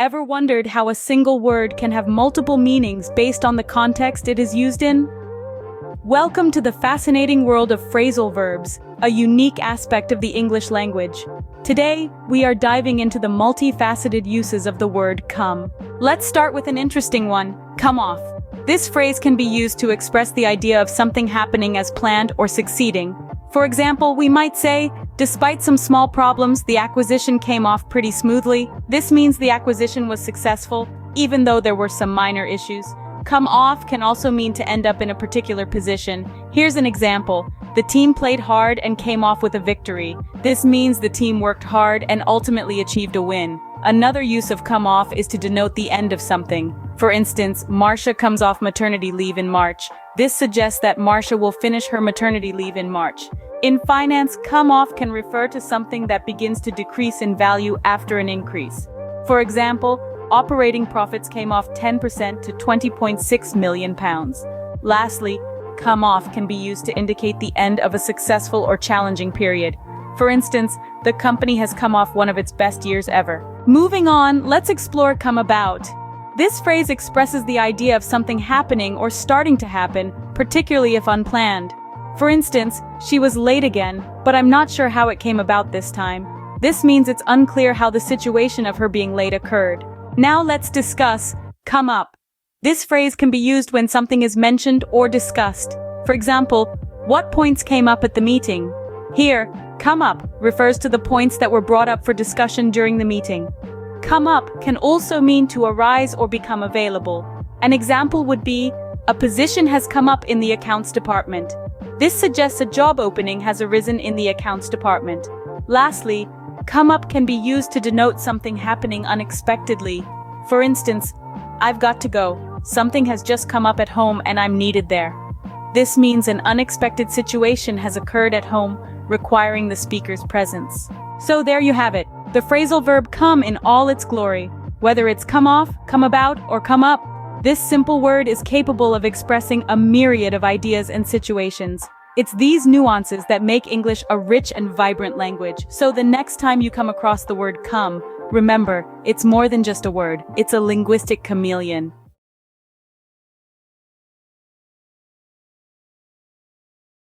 Ever wondered how a single word can have multiple meanings based on the context it is used in? Welcome to the fascinating world of phrasal verbs, a unique aspect of the English language. Today, we are diving into the multifaceted uses of the word come. Let's start with an interesting one, come off. This phrase can be used to express the idea of something happening as planned or succeeding. For example, we might say, despite some small problems, the acquisition came off pretty smoothly. This means the acquisition was successful, even though there were some minor issues. Come off can also mean to end up in a particular position. Here's an example. The team played hard and came off with a victory. This means the team worked hard and ultimately achieved a win. Another use of come off is to denote the end of something. For instance, Marcia comes off maternity leave in March. This suggests that Marcia will finish her maternity leave in March. In finance, come off can refer to something that begins to decrease in value after an increase. For example, operating profits came off 10% to £20.6 million. Lastly, come off can be used to indicate the end of a successful or challenging period. For instance, the company has come off one of its best years ever. Moving on, let's explore come about. This phrase expresses the idea of something happening or starting to happen, particularly if unplanned. For instance, she was late again, but I'm not sure how it came about this time. This means it's unclear how the situation of her being late occurred. Now let's discuss come up. This phrase can be used when something is mentioned or discussed. For example, what points came up at the meeting? Here, come up refers to the points that were brought up for discussion during the meeting. Come up can also mean to arise or become available. An example would be, a position has come up in the accounts department. This suggests a job opening has arisen in the accounts department. Lastly, come up can be used to denote something happening unexpectedly. For instance, I've got to go. Something has just come up at home and I'm needed there. This means an unexpected situation has occurred at home, requiring the speaker's presence. So there you have it, the phrasal verb come in all its glory. Whether it's come off, come about, or come up, this simple word is capable of expressing a myriad of ideas and situations. It's these nuances that make English a rich and vibrant language. So the next time you come across the word come, remember, it's more than just a word, it's a linguistic chameleon.